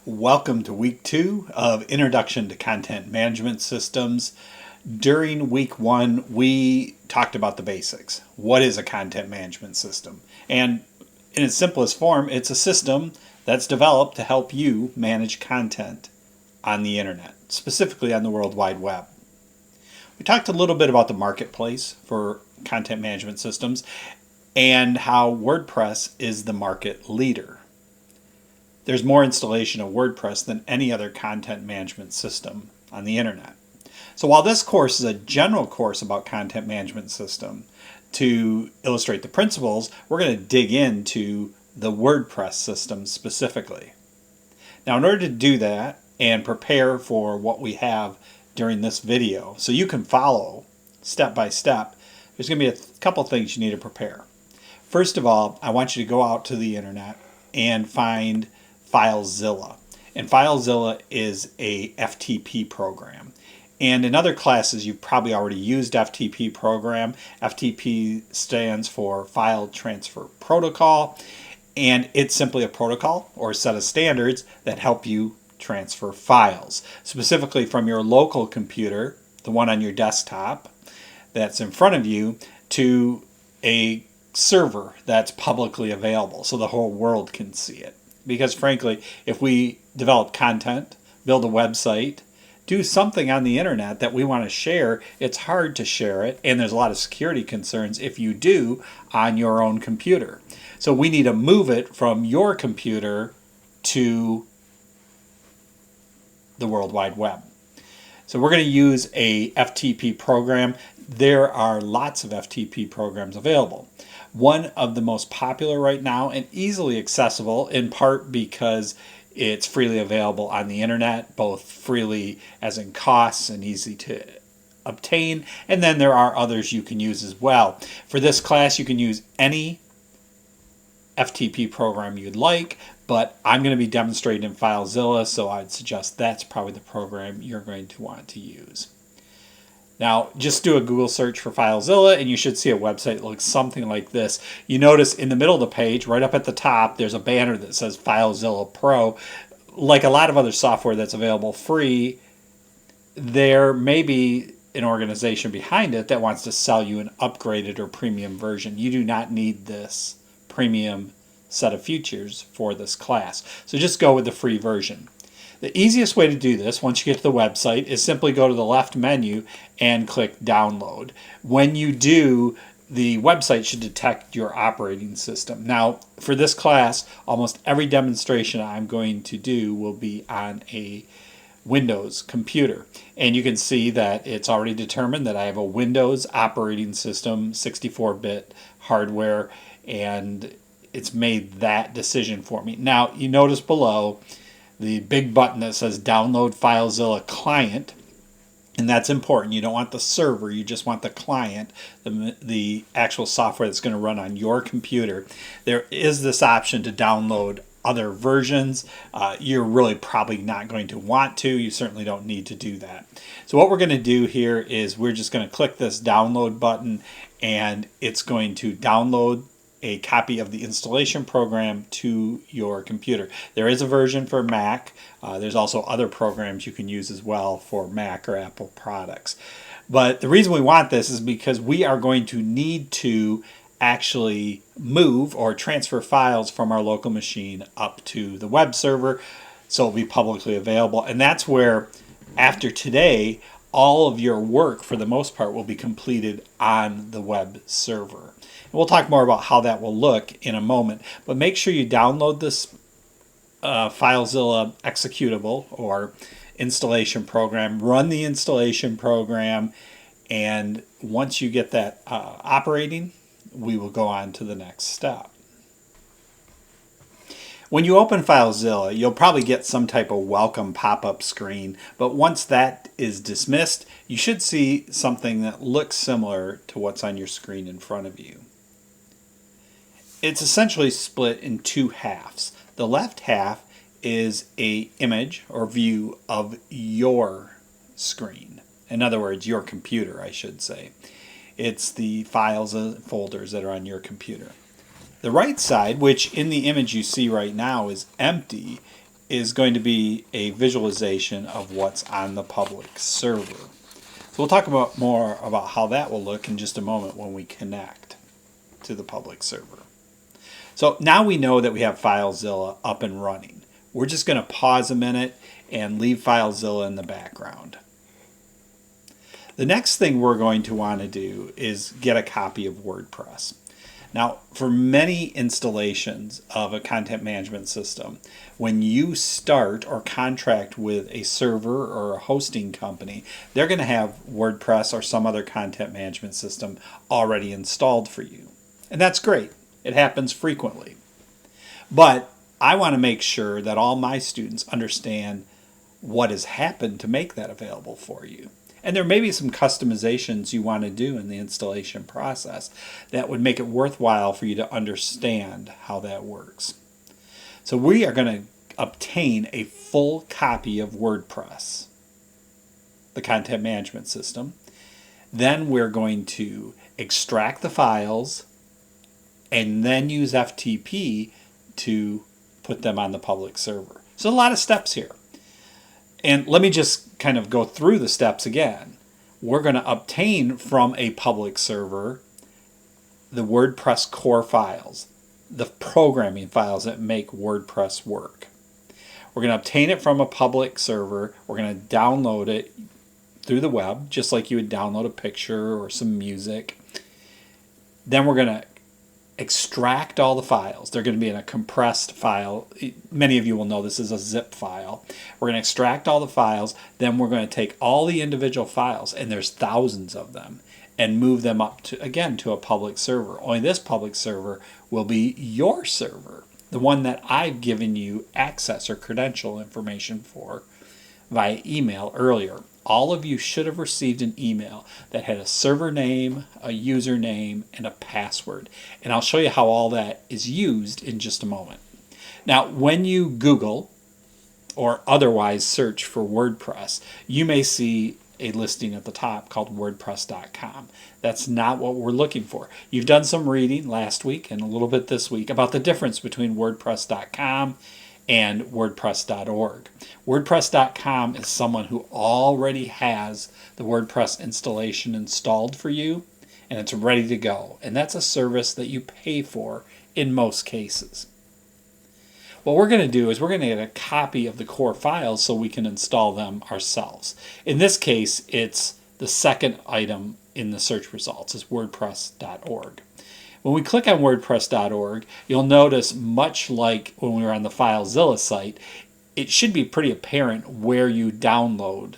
Welcome to week 2 of Introduction to Content Management Systems. During week 1, we talked about the basics. What is a content management system? And in its simplest form, it's a system that's developed to help you manage content on the internet, specifically on the World Wide Web. We talked a little bit about the marketplace for content management systems and how WordPress is the market leader. There's more installation of WordPress than any other content management system on the internet. So while this course is a general course about content management system, to illustrate the principles, we're going to dig into the WordPress system specifically. Now, in order to do that and prepare for what we have during this video, so you can follow step by step, there's going to be a couple things you need to prepare. First of all, I want you to go out to the internet and find FileZilla. And FileZilla is a FTP program. And in other classes, you've probably already used FTP program. FTP stands for File Transfer Protocol. And it's simply a protocol or a set of standards that help you transfer files, specifically from your local computer, the one on your desktop that's in front of you, to a server that's publicly available so the whole world can see it. Because frankly, if we develop content, build a website, do something on the internet that we want to share, it's hard to share it, and there's a lot of security concerns if you do on your own computer. So we need to move it from your computer to the World Wide Web. So we're going to use a FTP program. There are lots of FTP programs available. One of the most popular right now and easily accessible, in part because it's freely available on the internet, both freely as in costs and easy to obtain, and then there are others you can use as well. For this class, you can use any FTP program you'd like, but I'm going to be demonstrating in FileZilla, so I'd suggest that's probably the program you're going to want to use. Now, just do a Google search for FileZilla, and you should see a website that looks something like this. You notice in the middle of the page, right up at the top, there's a banner that says FileZilla Pro. Like a lot of other software that's available free, there may be an organization behind it that wants to sell you an upgraded or premium version. You do not need this premium set of features for this class. So just go with the free version. The easiest way to do this, once you get to the website, is simply go to the left menu and click Download. When you do, the website should detect your operating system. Now, for this class, almost every demonstration I'm going to do will be on a Windows computer. And you can see that it's already determined that I have a Windows operating system, 64-bit hardware, and it's made that decision for me. Now, you notice below the big button that says Download FileZilla Client, and that's important. You don't want the server, you just want the client, the actual software that's going to run on your computer. There is this option to download other versions. You're really probably not going to want to. You certainly don't need to do that. So what we're going to do here is we're just going to click this download button, and it's going to download a copy of the installation program to your computer. There is a version for Mac. There's also other programs you can use as well for Mac or Apple products. But the reason we want this is because we are going to need to actually move or transfer files from our local machine up to the web server, so it'll be publicly available. And that's where, after today, all of your work, for the most part, will be completed on the web server. And we'll talk more about how that will look in a moment. But make sure you download this FileZilla executable or installation program, run the installation program, and once you get that operating, we will go on to the next step. When you open FileZilla, you'll probably get some type of welcome pop-up screen, but once that is dismissed, you should see something that looks similar to what's on your screen in front of you. It's essentially split in two halves. The left half is an image or view of your screen. In other words, your computer, I should say. It's the files and folders that are on your computer. The right side, which in the image you see right now is empty, is going to be a visualization of what's on the public server. So we'll talk about more about how that will look in just a moment when we connect to the public server. So now we know that we have FileZilla up and running. We're just going to pause a minute and leave FileZilla in the background. The next thing we're going to want to do is get a copy of WordPress. Now, for many installations of a content management system, when you start or contract with a server or a hosting company, they're going to have WordPress or some other content management system already installed for you. And that's great. It happens frequently. But I want to make sure that all my students understand what has happened to make that available for you. And there may be some customizations you want to do in the installation process that would make it worthwhile for you to understand how that works. So we are going to obtain a full copy of WordPress, the content management system. Then we're going to extract the files and then use FTP to put them on the public server. So a lot of steps here. And let me just kind of go through the steps again. We're going to obtain from a public server the WordPress core files, the programming files that make WordPress work. We're going to obtain it from a public server. We're going to download it through the web, just like you would download a picture or some music. Then we're going to extract all the files. They're going to be in a compressed file. Many of you will know this is a zip file. We're going to extract all the files. Then we're going to take all the individual files, and there's thousands of them, and move them up to, again, to a public server. Only this public server will be your server, the one that I've given you access or credential information for via email earlier. All of you should have received an email that had a server name, a username, and a password. And I'll show you how all that is used in just a moment. Now, when you Google or otherwise search for WordPress, you may see a listing at the top called WordPress.com. That's not what we're looking for. You've done some reading last week and a little bit this week about the difference between WordPress.com and WordPress.org. WordPress.com is someone who already has the WordPress installation installed for you, and it's ready to go. And that's a service that you pay for in most cases. What we're going to do is we're going to get a copy of the core files so we can install them ourselves. In this case, it's the second item in the search results is WordPress.org. When we click on WordPress.org, you'll notice, much like when we were on the FileZilla site, it should be pretty apparent where you download,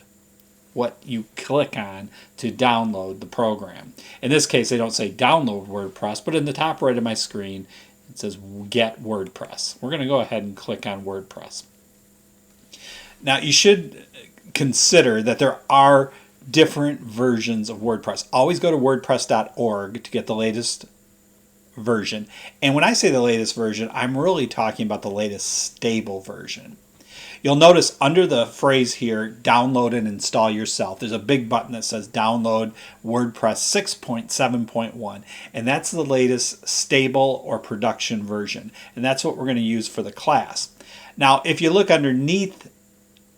what you click on to download the program. In this case, they don't say download WordPress, but in the top right of my screen, it says get WordPress. We're going to go ahead and click on WordPress. Now, you should consider that there are different versions of WordPress. Always go to WordPress.org to get the latest version. And when I say the latest version, I'm really talking about the latest stable version. You'll notice under the phrase here, download and install yourself, there's a big button that says download WordPress 6.7.1, and that's the latest stable or production version. And that's what we're going to use for the class. Now, if you look underneath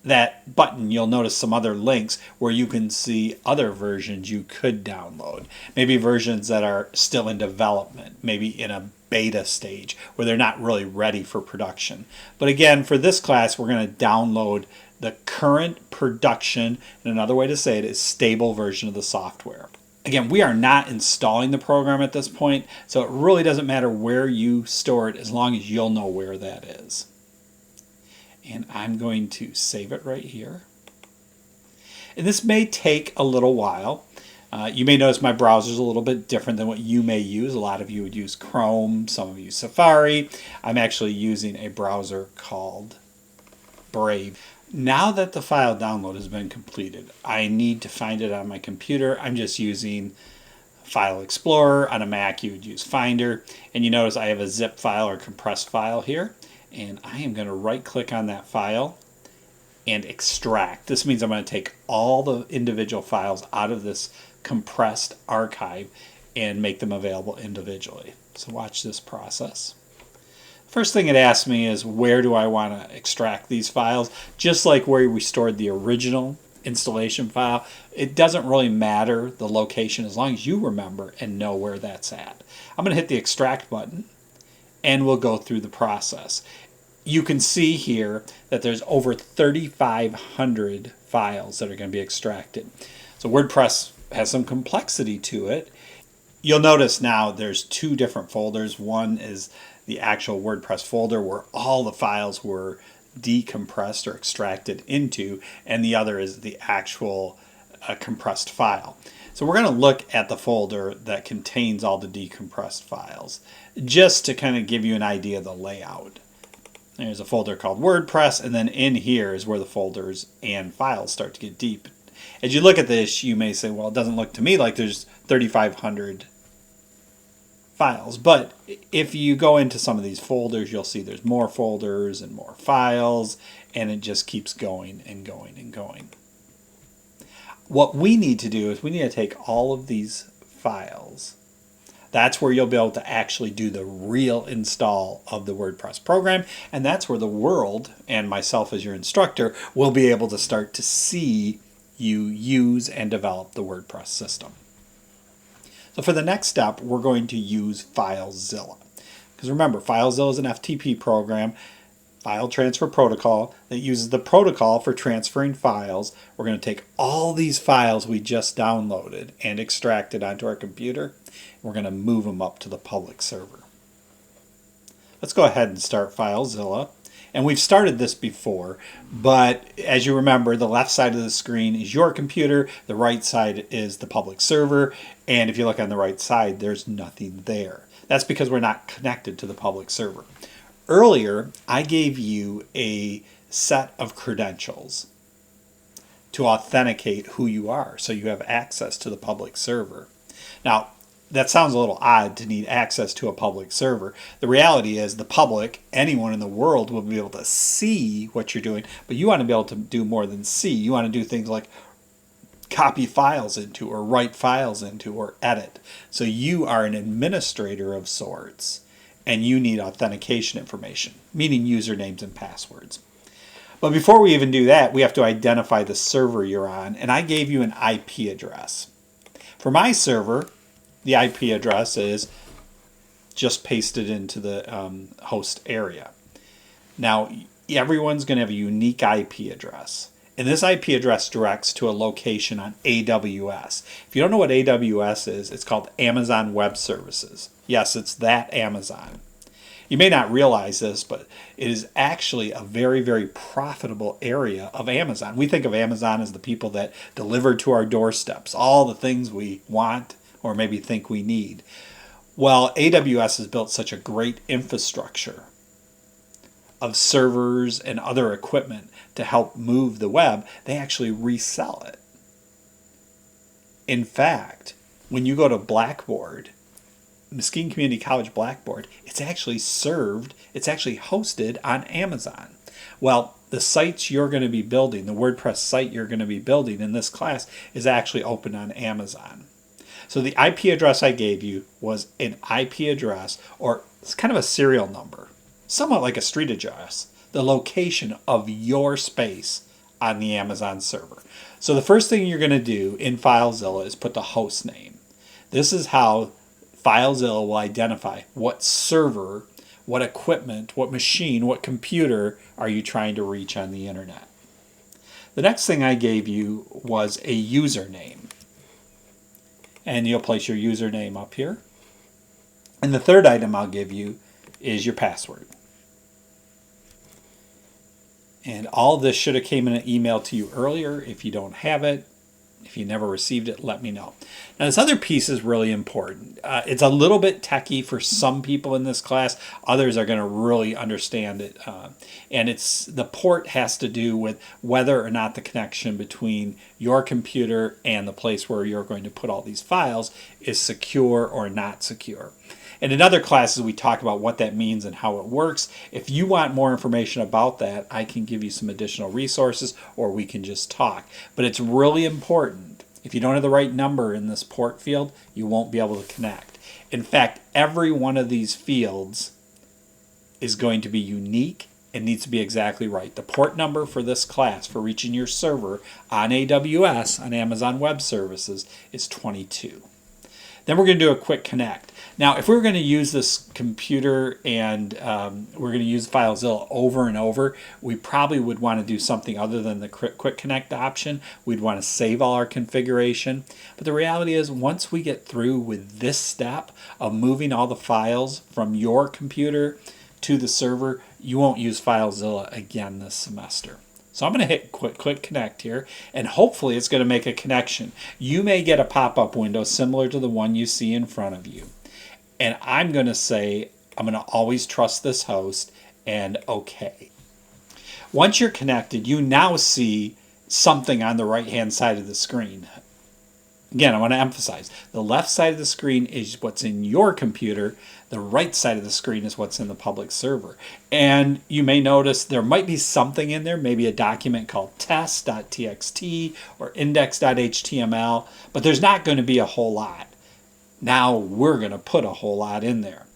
that button, you'll notice some other links where you can see other versions you could download. Maybe versions that are still in development, maybe in a beta stage where they're not really ready for production. But again, for this class, we're going to download the current production, and another way to say it is stable version of the software. Again, we are not installing the program at this point, so it really doesn't matter where you store it as long as you'll know where that is. And I'm going to save it right here. And this may take a little while. You may notice my browser is a little bit different than what you may use. A lot of you would use Chrome, some of you Safari. I'm actually using a browser called Brave. Now that the file download has been completed, I need to find it on my computer. I'm just using File Explorer. On a Mac, you would use Finder. And you notice I have a zip file or compressed file here. And I am going to right-click on that file and extract. This means I'm going to take all the individual files out of this compressed archive and make them available individually. So watch this process. First thing it asks me is where do I want to extract these files? Just like where we stored the original installation file, it doesn't really matter the location as long as you remember and know where that's at. I'm going to hit the extract button and we'll go through the process. You can see here that there's over 3,500 files that are going to be extracted. So WordPress has some complexity to it. You'll notice now there's two different folders. One is the actual WordPress folder where all the files were decompressed or extracted into, and the other is the actual compressed file. So we're going to look at the folder that contains all the decompressed files, just to kind of give you an idea of the layout. There's a folder called WordPress, and then in here is where the folders and files start to get deep. As you look at this, you may say, well, it doesn't look to me like there's 3,500 files. But if you go into some of these folders, you'll see there's more folders and more files, and it just keeps going and going and going. What we need to do is we need to take all of these files. That's where you'll be able to actually do the real install of the WordPress program, and that's where the world, and myself as your instructor, will be able to start to see you use and develop the WordPress system. So for the next step, we're going to use FileZilla. Because remember, FileZilla is an FTP program, file transfer protocol, that uses the protocol for transferring files. We're going to take all these files we just downloaded and extracted onto our computer. We're going to move them up to the public server. Let's go ahead and start FileZilla. And we've started this before, but as you remember, the left side of the screen is your computer, the right side is the public server, and if you look on the right side, there's nothing there. That's because we're not connected to the public server. Earlier, I gave you a set of credentials to authenticate who you are, so you have access to the public server. Now, that sounds a little odd to need access to a public server. The reality is the public, anyone in the world, will be able to see what you're doing, but you want to be able to do more than see. You want to do things like copy files into or write files into or edit. So you are an administrator of sorts, and you need authentication information, meaning usernames and passwords. But before we even do that, we have to identify the server you're on, and I gave you an IP address. For my server, the IP address is just pasted into the host area. Now, everyone's going to have a unique IP address. And this IP address directs to a location on AWS. If you don't know what AWS is, it's called Amazon Web Services. Yes, it's that Amazon. You may not realize this, but it is actually a very, very profitable area of Amazon. We think of Amazon as the people that deliver to our doorsteps all the things we want or maybe think we need. Well, AWS has built such a great infrastructure of servers and other equipment to help move the web, they actually resell it. In fact, when you go to Blackboard, Muskegon Community College Blackboard, it's actually hosted on Amazon. Well, the sites you're going to be building, the WordPress site you're going to be building in this class is actually open on Amazon. So the IP address I gave you was an IP address, or it's kind of a serial number, somewhat like a street address, the location of your space on the Amazon server. So the first thing you're going to do in FileZilla is put the host name. This is how FileZilla will identify what server, what equipment, what machine, what computer are you trying to reach on the internet. The next thing I gave you was a username. And you'll place your username up here. And the third item I'll give you is your password. And all this should have came in an email to you earlier. If you don't have it, if you never received it, let me know. Now this other piece is really important. It's a little bit techy for some people in this class. Others are going to really understand it. And the port has to do with whether or not the connection between your computer and the place where you're going to put all these files is secure or not secure. And in other classes, we talk about what that means and how it works. If you want more information about that, I can give you some additional resources, or we can just talk. But it's really important. If you don't have the right number in this port field, you won't be able to connect. In fact, every one of these fields is going to be unique and needs to be exactly right. The port number for this class for reaching your server on AWS, on Amazon Web Services, is 22. Then we're going to do a quick connect. Now, if we were going to use this computer and we're going to use FileZilla over and over, we probably would want to do something other than the quick connect option. We'd want to save all our configuration. But the reality is, once we get through with this step of moving all the files from your computer to the server, you won't use FileZilla again this semester. So I'm going to hit quick connect here, and hopefully it's going to make a connection. You may get a pop-up window similar to the one you see in front of you. And I'm going to say, I'm going to always trust this host, and OK. Once you're connected, you now see something on the right-hand side of the screen. Again, I want to emphasize, the left side of the screen is what's in your computer. The right side of the screen is what's in the public server. And you may notice there might be something in there, maybe a document called test.txt or index.html, but there's not going to be a whole lot. Now we're going to put a whole lot in there.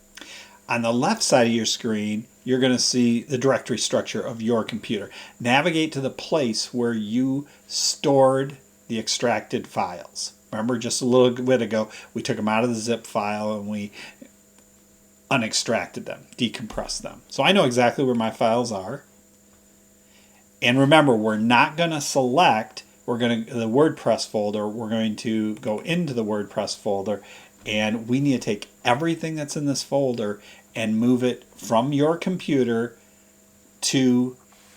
On the left side of your screen, you're going to see the directory structure of your computer. Navigate to the place where you stored the extracted files. Remember, just a little bit ago, we took them out of the zip file and we unextracted them, decompressed them. So I know exactly where my files are. And remember, we're not going to select the WordPress folder. We're going to go into the WordPress folder, and we need to take everything that's in this folder and move it from your computer to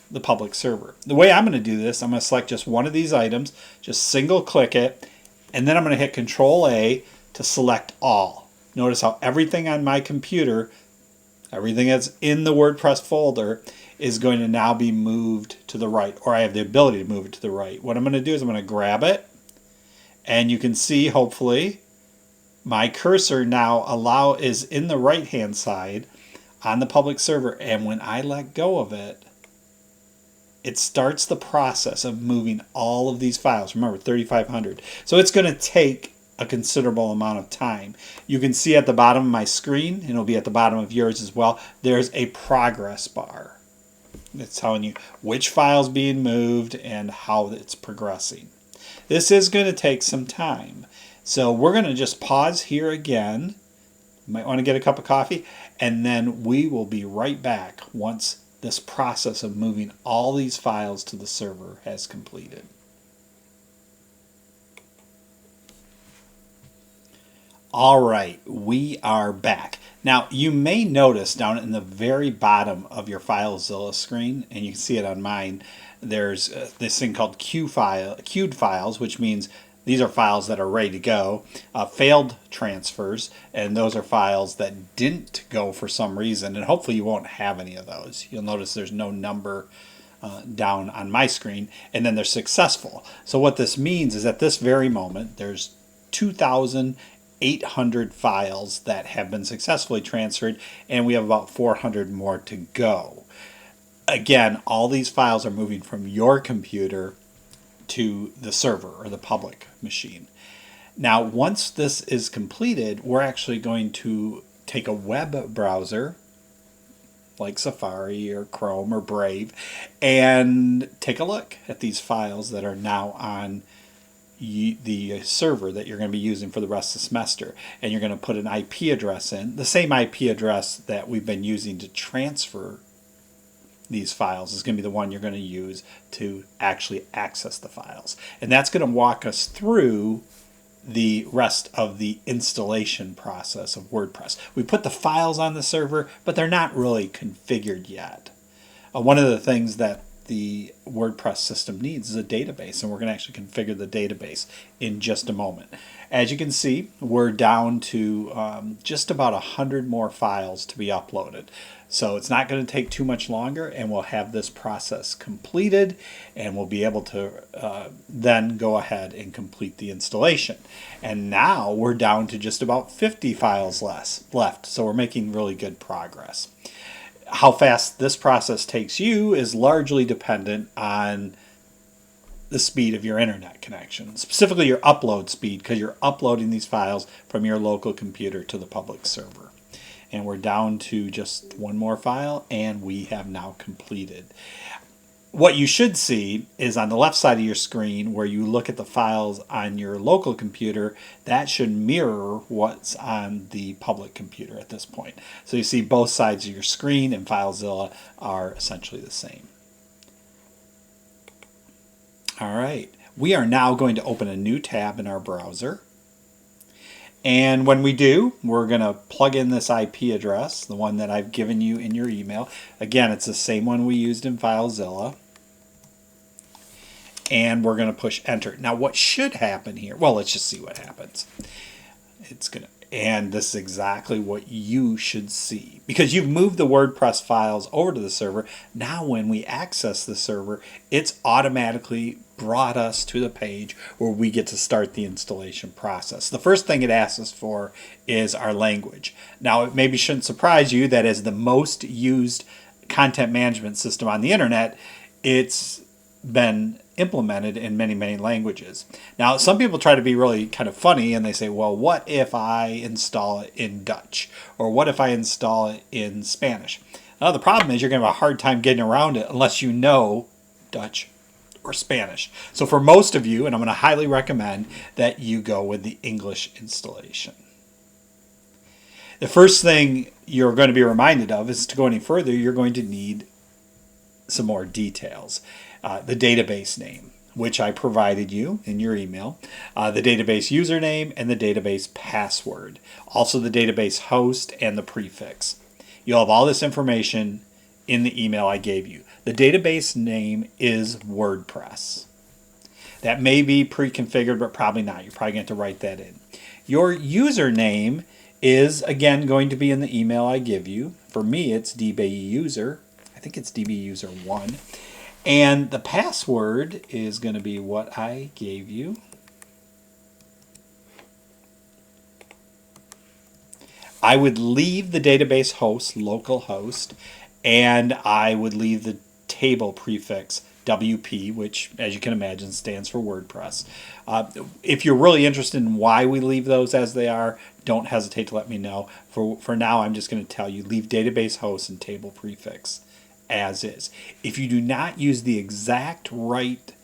the public server. The way I'm going to do this, I'm going to select just one of these items, just single click it, and then I'm going to hit Control A to select all. Notice how everything on my computer, everything that's in the WordPress folder, is going to now be moved to the right, or I have the ability to move it to the right. What I'm going to do is I'm going to grab it, and you can see, hopefully, my cursor now is in the right-hand side on the public server, and when I let go of it, it starts the process of moving all of these files. Remember, 3,500. So it's going to take a considerable amount of time. You can see at the bottom of my screen, and it'll be at the bottom of yours as well, there's a progress bar. It's telling you which file's being moved and how it's progressing. This is going to take some time. So we're going to just pause here again. You might want to get a cup of coffee, and then we will be right back once this process of moving all these files to the server has completed. All right, we are back. Now, you may notice down in the very bottom of your FileZilla screen, and you can see it on mine, there's this thing called queued files, which means these are files that are ready to go, failed transfers, and those are files that didn't go for some reason, and hopefully you won't have any of those. You'll notice there's no number down on my screen, and then they're successful. So what this means is at this very moment, there's 2,800 files that have been successfully transferred, and we have about 400 more to go. Again, all these files are moving from your computer to the server or the public machine. Now, once this is completed, we're actually going to take a web browser like Safari or Chrome or Brave and take a look at these files that are now on the server that you're going to be using for the rest of the semester. And you're going to put an IP address in, the same IP address that we've been using to transfer these files is going to be the one you're going to use to actually access the files. And that's going to walk us through the rest of the installation process of WordPress. We put the files on the server, but they're not really configured yet. One of the things that the WordPress system needs is a database, and we're going to actually configure the database in just a moment. As you can see, we're down to just about 100 more files to be uploaded. So it's not going to take too much longer, and we'll have this process completed, and we'll be able to then go ahead and complete the installation. And now we're down to just about 50 files left, so we're making really good progress. How fast this process takes you is largely dependent on the speed of your internet connection, specifically your upload speed, because you're uploading these files from your local computer to the public server. And we're down to just one more file, and we have now completed. What you should see is on the left side of your screen where you look at the files on your local computer, that should mirror what's on the public computer at this point. So you see both sides of your screen and FileZilla are essentially the same. All right, we are now going to open a new tab in our browser. And when we do, we're going to plug in this IP address, the one that I've given you in your email. Again, it's the same one we used in FileZilla. And we're going to push enter. Now what should happen here, well, let's just see what happens. And this is exactly what you should see. Because you've moved the WordPress files over to the server, now when we access the server, it's automatically brought us to the page where we get to start the installation process. The first thing it asks us for is our language. Now it maybe shouldn't surprise you that as the most used content management system on the internet, it's been implemented in many, many languages. Now, some people try to be really kind of funny and they say, well, what if I install it in Dutch? Or what if I install it in Spanish? Now, the problem is you're going to have a hard time getting around it unless you know Dutch or Spanish. So for most of you, and I'm going to highly recommend that you go with the English installation. The first thing you're going to be reminded of is to go any further, you're going to need some more details. The database name, which I provided you in your email, the database username, and the database password. Also the database host and the prefix. You'll have all this information in the email I gave you. The database name is WordPress. That may be pre-configured, but probably not. You're probably going to have to write that in. Your username is, again, going to be in the email I give you. For me, it's dbuser. I think it's dbuser1. And the password is going to be what I gave you. I would leave the database host, localhost, and I would leave the table prefix, WP, which, as you can imagine, stands for WordPress. If you're really interested in why we leave those as they are, don't hesitate to let me know. For now, I'm just going to tell you, leave database host and table prefix as is. If you do not use the exact right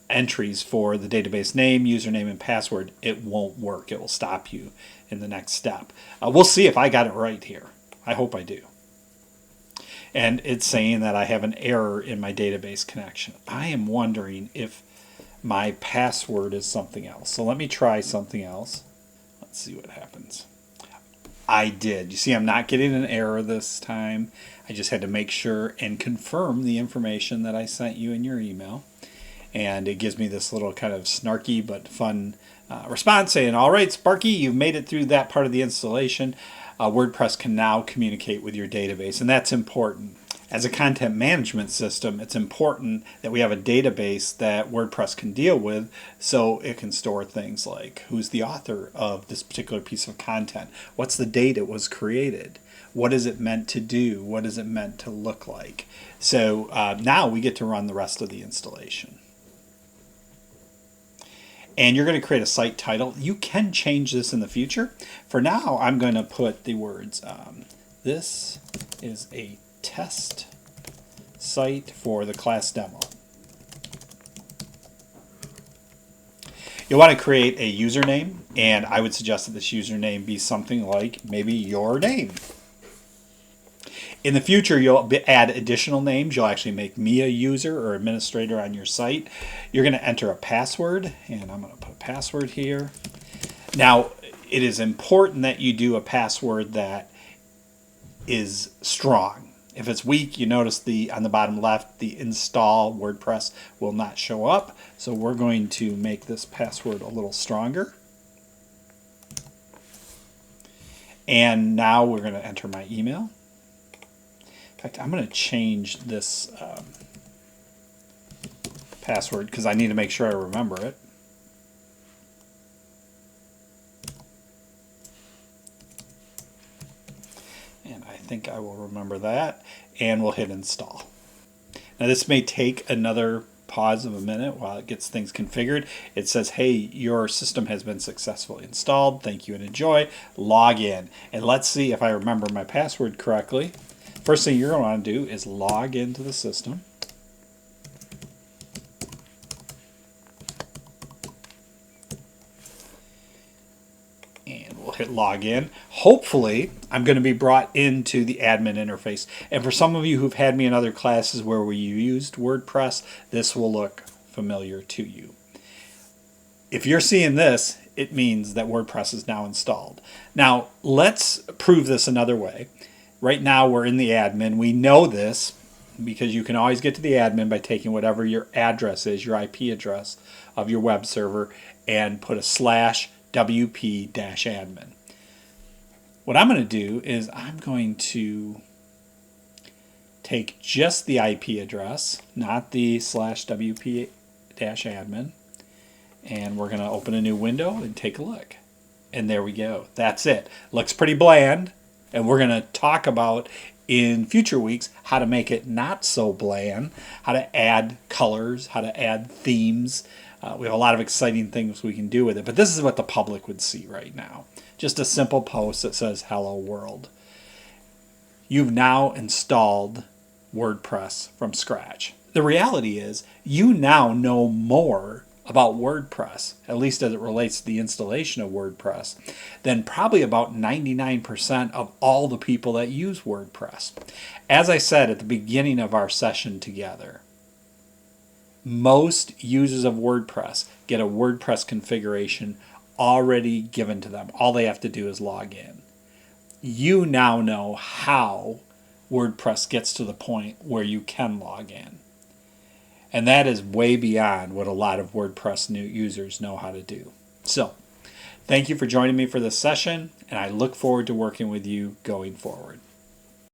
entries for the database name, username, and password, it won't work. It will stop you in the next step. We'll see if I got it right here. I hope I do. And it's saying that I have an error in my database connection. I am wondering if my password is something else. So let me try something else. Let's see what happens. I did. You see, I'm not getting an error this time. I just had to make sure and confirm the information that I sent you in your email. And it gives me this little kind of snarky but fun response saying, all right, Sparky, you've made it through that part of the installation. WordPress can now communicate with your database, and that's important. As a content management system, it's important that we have a database that WordPress can deal with so it can store things like who's the author of this particular piece of content, what's the date it was created, what is it meant to do, what is it meant to look like. So now we get to run the rest of the installation. And you're going to create a site title. You can change this in the future. For now, I'm going to put the words, this is a test site for the class demo. You'll want to create a username, and I would suggest that this username be something like maybe your name. In the future, you'll add additional names. You'll actually make me a user or administrator on your site. You're going to enter a password, and I'm going to put a password here. Now, it is important that you do a password that is strong. If it's weak, you notice on the bottom left, the install WordPress will not show up. So we're going to make this password a little stronger. And now we're going to enter my email. In fact, I'm going to change this password because I need to make sure I remember it. And I think I will remember that, and we'll hit install. Now this may take another pause of a minute while it gets things configured. It says, hey, your system has been successfully installed. Thank you and enjoy. Log in. And let's see if I remember my password correctly. First thing you're going to want to do is log into the system. And we'll hit login. Hopefully, I'm going to be brought into the admin interface. And for some of you who've had me in other classes where we used WordPress, this will look familiar to you. If you're seeing this, it means that WordPress is now installed. Now, let's prove this another way. Right now, we're in the admin. We know this because you can always get to the admin by taking whatever your address is, your IP address of your web server, and put a /wp-admin. What I'm going to do is I'm going to take just the IP address, not the /wp-admin, and we're going to open a new window and take a look. And there we go. That's it. Looks pretty bland, and we're going to talk about in future weeks how to make it not so bland, how to add colors, how to add themes. We have a lot of exciting things we can do with it, but this is what the public would see right now. Just a simple post that says, hello world. You've now installed WordPress from scratch. The reality is you now know more about WordPress, at least as it relates to the installation of WordPress, than probably about 99% of all the people that use WordPress. As I said at the beginning of our session together, most users of WordPress get a WordPress configuration already given to them. All they have to do is log in. You now know how WordPress gets to the point where you can log in. And that is way beyond what a lot of WordPress new users know how to do. So, thank you for joining me for this session, and I look forward to working with you going forward.